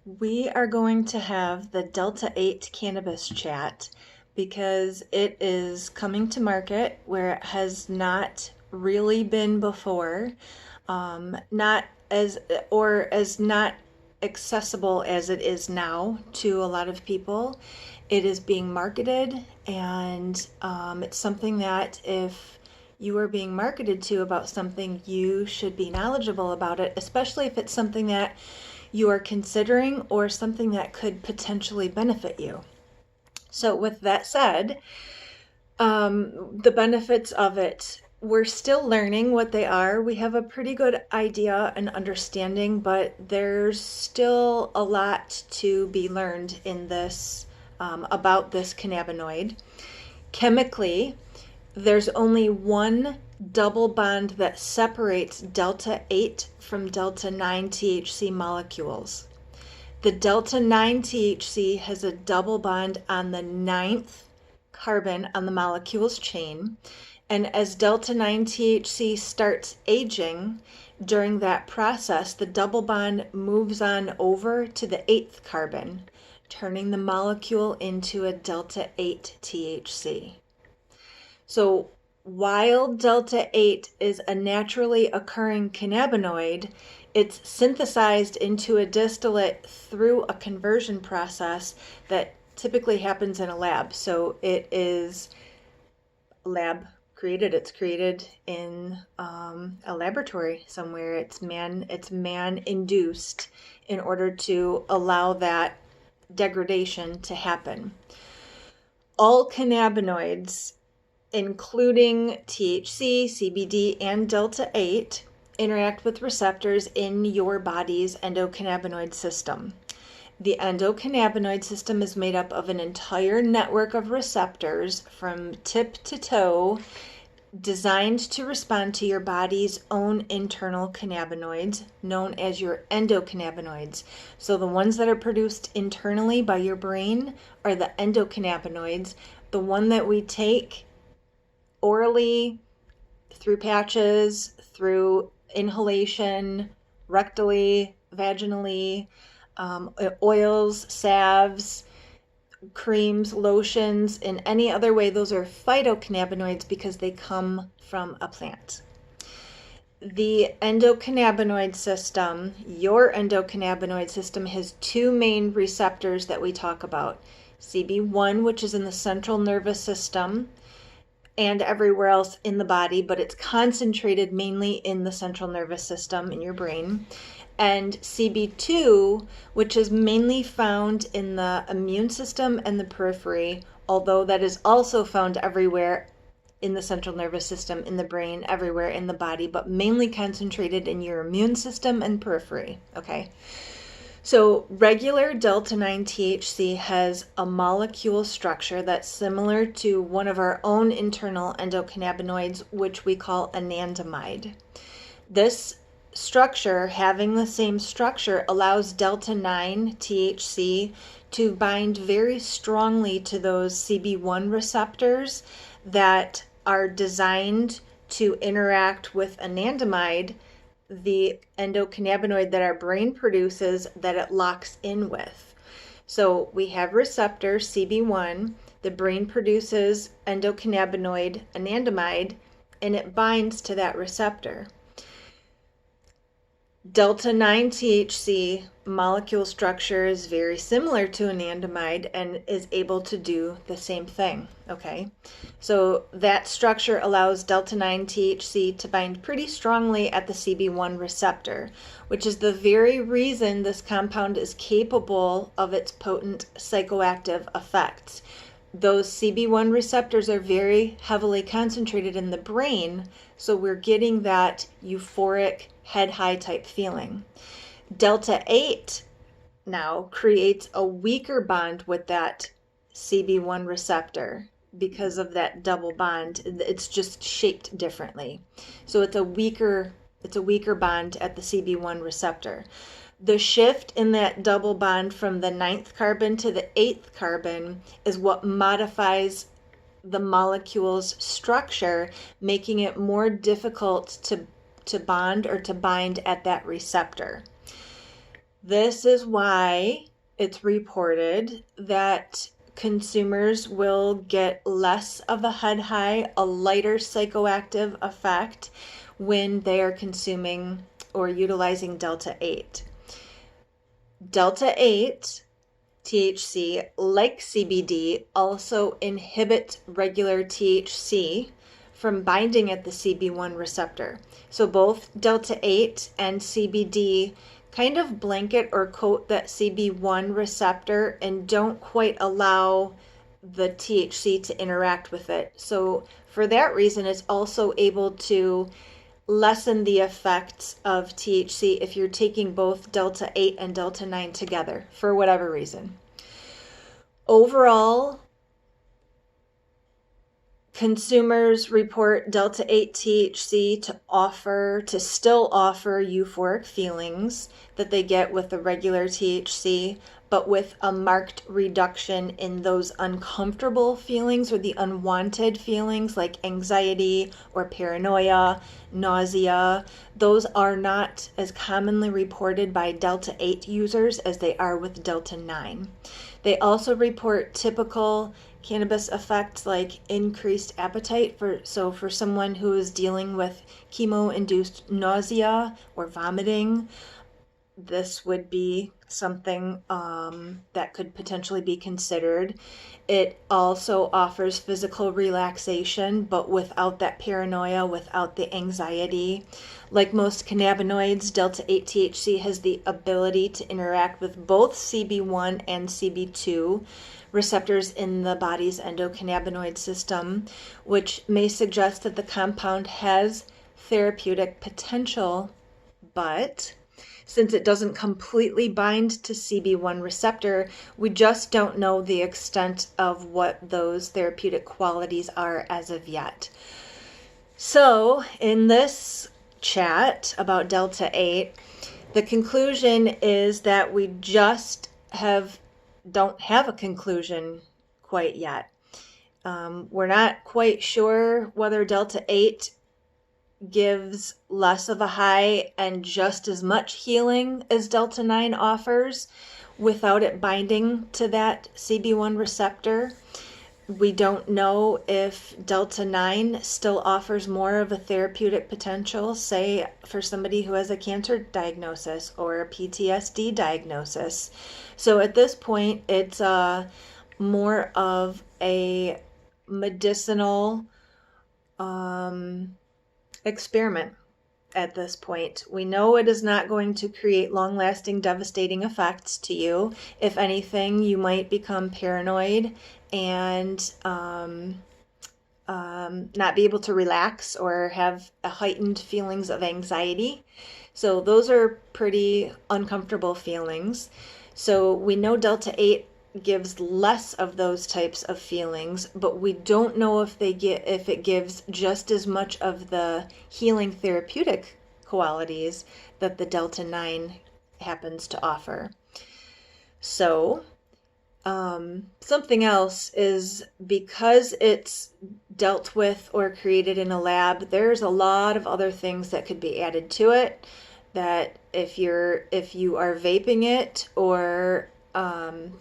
We are going to have the Delta 8 cannabis chat because it is coming to market where it has not really been before, not as or as not accessible as it is now to a lot of people. It is being marketed, and it's something that if you are being marketed to about something, you should be knowledgeable about it, especially if it's something that you are considering or something that could potentially benefit you. So, with that said, the benefits of it, we're still learning what they are. We have a pretty good idea and understanding, but there's still a lot to be learned in this about this cannabinoid. Chemically, there's only one double bond that separates delta 8 from delta 9 THC molecules. The delta 9 THC has a double bond on the ninth carbon on the molecule's chain, and as delta 9 THC starts aging, during that process, the double bond moves on over to the eighth carbon, turning the molecule into a delta 8 THC. So while delta 8 is a naturally occurring cannabinoid, it's synthesized into a distillate through a conversion process that typically happens in a lab. So it is lab created. It's created in a laboratory somewhere. It's man induced in order to allow that degradation to happen. All cannabinoids, including THC, CBD, and delta 8, interact with receptors in your body's endocannabinoid system. The endocannabinoid system is made up of an entire network of receptors from tip to toe, designed to respond to your body's own internal cannabinoids, known as your endocannabinoids. So the ones that are produced internally by your brain are the endocannabinoids. The one that we take orally, through patches, through inhalation, rectally, vaginally, oils, salves, creams, lotions, in any other way, those are phytocannabinoids because they come from a plant. The endocannabinoid system, your endocannabinoid system, has two main receptors that we talk about. CB1, which is in the central nervous system and everywhere else in the body, but it's concentrated mainly in the central nervous system in your brain. And CB2, which is mainly found in the immune system and the periphery, although that is also found everywhere in the central nervous system, in the brain, everywhere in the body, but mainly concentrated in your immune system and periphery, okay? So regular delta 9 THC has a molecule structure that's similar to one of our own internal endocannabinoids, which we call anandamide. This structure, having the same structure, allows delta 9 THC to bind very strongly to those CB1 receptors that are designed to interact with anandamide, the endocannabinoid that our brain produces, that it locks in with. So we have receptor CB1, the brain produces endocannabinoid anandamide, and it binds to that receptor. Delta 9 THC molecule structure is very similar to anandamide and is able to do the same thing, okay? So that structure allows delta 9 THC to bind pretty strongly at the CB1 receptor, which is the very reason this compound is capable of its potent psychoactive effects. Those CB1 receptors are very heavily concentrated in the brain, so we're getting that euphoric head high type feeling. Delta 8 now creates a weaker bond with that CB1 receptor because of that double bond. It's just shaped differently. So it's a weaker bond at the CB1 receptor. The shift in that double bond from the ninth carbon to the eighth carbon is what modifies the molecule's structure, making it more difficult to bond or to bind at that receptor. This is why it's reported that consumers will get less of a head high, a lighter psychoactive effect when they are consuming or utilizing Delta 8. Delta 8, THC, like CBD, also inhibits regular THC from binding at the CB1 receptor. So both Delta 8 and CBD kind of blanket or coat that CB1 receptor and don't quite allow the THC to interact with it. So for that reason, it's also able to lessen the effects of THC if you're taking both Delta 8 and Delta 9 together for whatever reason. Overall, consumers report Delta 8 THC to still offer euphoric feelings that they get with the regular THC, but with a marked reduction in those uncomfortable feelings or the unwanted feelings like anxiety or paranoia, nausea. Those are not as commonly reported by Delta 8 users as they are with Delta 9. They also report typical cannabis effects like increased appetite for someone who is dealing with chemo-induced nausea or vomiting. This would be something that could potentially be considered. It also offers physical relaxation, but without that paranoia, without the anxiety. Like most cannabinoids, Delta 8 THC has the ability to interact with both CB1 and CB2 receptors in the body's endocannabinoid system, which may suggest that the compound has therapeutic potential, but since it doesn't completely bind to CB1 receptor, we just don't know the extent of what those therapeutic qualities are as of yet. So, in this chat about Delta 8, the conclusion is that we just don't have a conclusion quite yet. We're not quite sure whether Delta 8 gives less of a high and just as much healing as Delta 9 offers without it binding to that CB1 receptor. We don't know if Delta 9 still offers more of a therapeutic potential, say for somebody who has a cancer diagnosis or a PTSD diagnosis. So at this point, it's more of a medicinal experiment at this point. We know it is not going to create long-lasting, devastating effects to you. If anything, you might become paranoid and not be able to relax or have heightened feelings of anxiety. So those are pretty uncomfortable feelings. So we know Delta 8 gives less of those types of feelings, but we don't know if it gives just as much of the healing therapeutic qualities that the Delta 9 happens to offer. So something else is, because it's dealt with or created in a lab, there's a lot of other things that could be added to it, that if you are vaping it or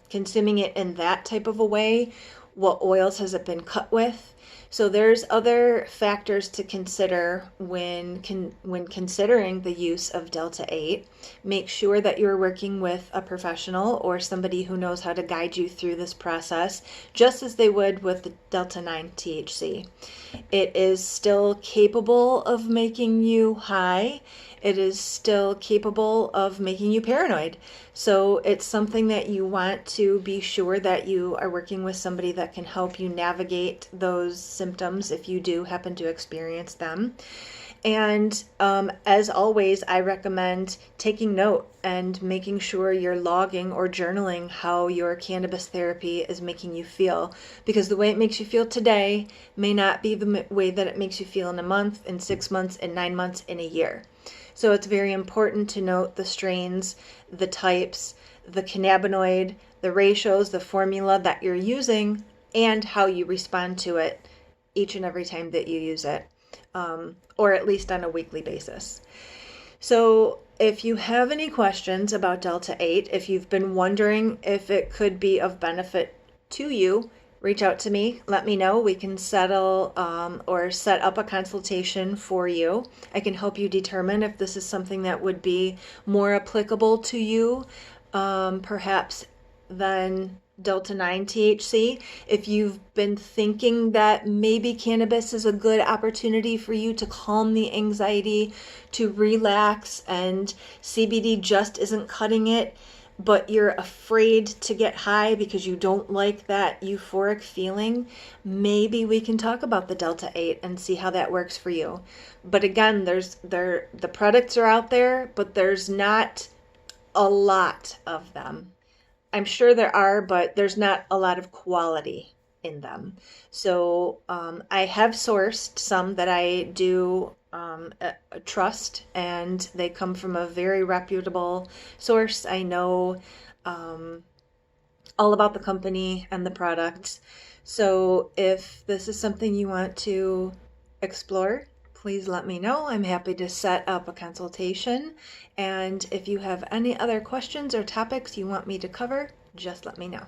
consuming it in that type of a way, what oils has it been cut with? So there's other factors to consider when considering the use of Delta 8. Make sure that you're working with a professional or somebody who knows how to guide you through this process, just as they would with the Delta 9 THC. It is still capable of making you high. It is still capable of making you paranoid. So it's something that you want to be sure that you are working with somebody that can help you navigate those symptoms if you do happen to experience them. And as always, I recommend taking note and making sure you're logging or journaling how your cannabis therapy is making you feel, because the way it makes you feel today may not be the way that it makes you feel in a month, in 6 months, in 9 months, in a year. So it's very important to note the strains, the types, the cannabinoid, the ratios, the formula that you're using, and how you respond to it each and every time that you use it, or at least on a weekly basis. So if you have any questions about Delta 8, if you've been wondering if it could be of benefit to you, reach out to me. Let me know. We can settle or set up a consultation for you. I can help you determine if this is something that would be more applicable to you, perhaps than Delta 9 THC. If you've been thinking that maybe cannabis is a good opportunity for you to calm the anxiety, to relax, and CBD just isn't cutting it, but you're afraid to get high because you don't like that euphoric feeling, maybe we can talk about the Delta 8 and see how that works for you. But again, the products are out there, but there's not a lot of them. I'm sure there are, but there's not a lot of quality in them. So I have sourced some that I do trust, and they come from a very reputable source. I know all about the company and the products. So if this is something you want to explore, please let me know. I'm happy to set up a consultation. And if you have any other questions or topics you want me to cover, just let me know.